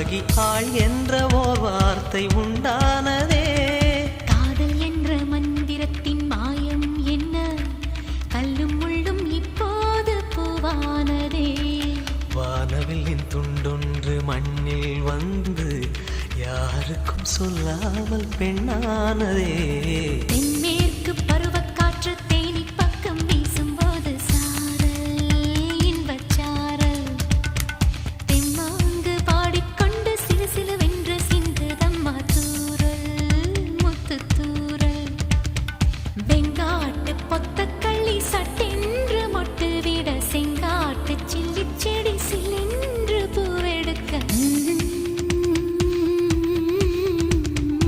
உருவாகி ஆள் என்ற ஓர் வார்த்தை உண்டானதே. காதல் என்ற மந்திரத்தின் மாயம் என்ன, கல்லும் முள்ளும் இப்போது பூவானதே. வானவில்லின் துண்டொன்று மண்ணில் வந்து யாருக்கும் சொல்லாமல் பெண்ணானதே. தென்மேற்கு பருவ